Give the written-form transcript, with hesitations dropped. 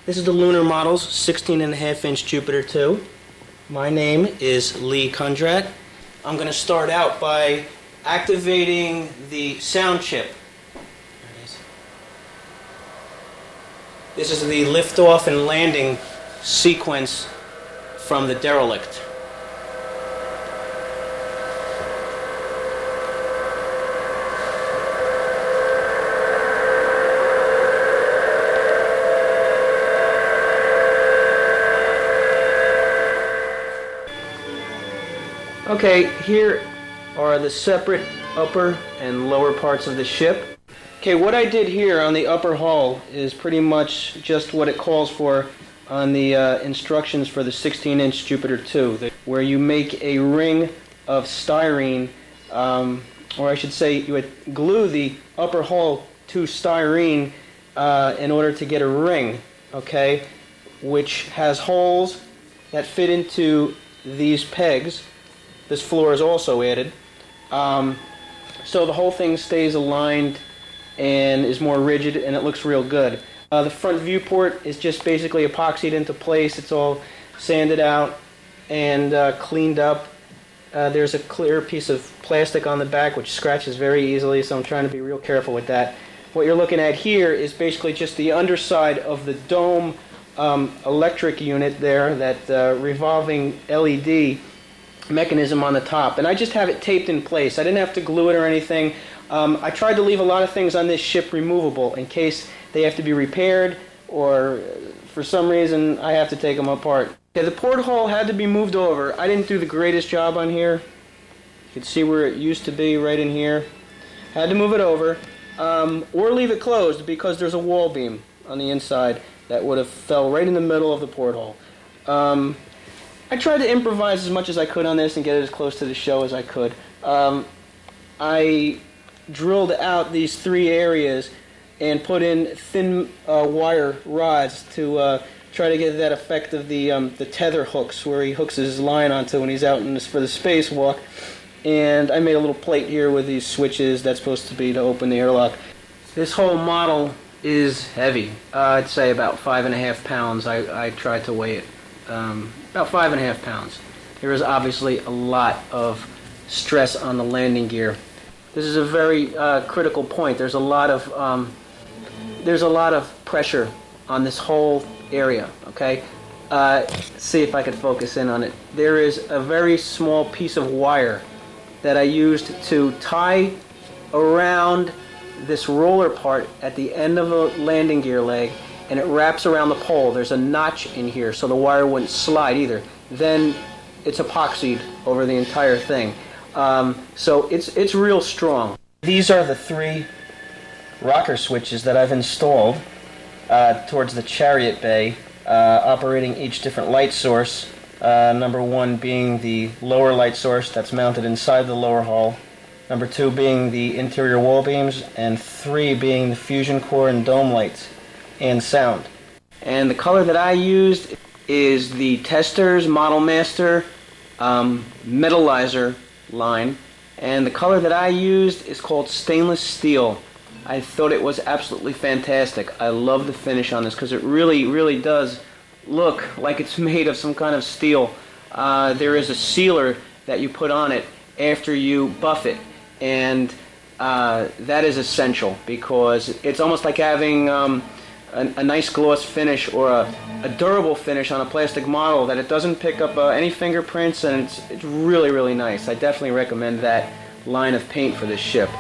This is the Lunar model's 16.5-inch Jupiter 2. My name is Kundrat. I'm going to start out by activating the sound chip. This is the liftoff and landing sequence from the derelict. Okay, here are the separate upper and lower parts of the ship. Okay, what I did here on the upper hull is pretty much just what it calls for on the instructions for the 16-inch Jupiter 2, where you make a ring of styrene, or I should say you would glue the upper hull to styrene in order to get a ring, okay, which has holes that fit into these pegs. This floor is also added, so the whole thing stays aligned and is more rigid, and it looks real good. The front viewport is just basically epoxied into place. It's all sanded out and cleaned up. There's a clear piece of plastic on the back which scratches very easily, so I'm trying to be real careful with that. What you're looking at here is basically just the underside of the dome electric unit there, that revolving LED mechanism on the top, and I just have it taped in place. I didn't have to glue it or anything. I tried to leave a lot of things on this ship removable in case they have to be repaired or for some reason I have to take them apart. Okay, the porthole had to be moved over. I didn't do the greatest job on here. You can see where it used to be right in here. Had to move it over or leave it closed because there's a wall beam on the inside that would have fell right in the middle of the porthole. I tried to improvise as much as I could on this and get it as close to the show as I could. I drilled out these three areas and put in thin wire rods to try to get that effect of the tether hooks where he hooks his line onto when he's out for the spacewalk. And I made a little plate here with these switches that's supposed to be to open the airlock. This whole model is heavy. I'd say about 5.5 pounds. I tried to weigh it. About 5.5 pounds. There is obviously a lot of stress on the landing gear. This is a very critical point. There's a lot of pressure on this whole area. Okay, see if I can focus in on it. There is a very small piece of wire that I used to tie around this roller part at the end of a landing gear leg, and it wraps around the pole. There's a notch in here so the wire wouldn't slide either. Then it's epoxied over the entire thing. So it's real strong. These are the three rocker switches that I've installed towards the chariot bay, operating each different light source. Number one being the lower light source that's mounted inside the lower hull. Number two being the interior wall beams, and three being the fusion core and dome lights and sound. And the color that I used is the Testers Model Master Metallizer line, and the color that I used is called Stainless Steel. I thought it was absolutely fantastic. I love the finish on this because it really does look like it's made of some kind of steel. There is a sealer that you put on it after you buff it, and that is essential because it's almost like having a nice gloss finish or a durable finish on a plastic model that it doesn't pick up any fingerprints, and it's really nice. I definitely recommend that line of paint for this ship.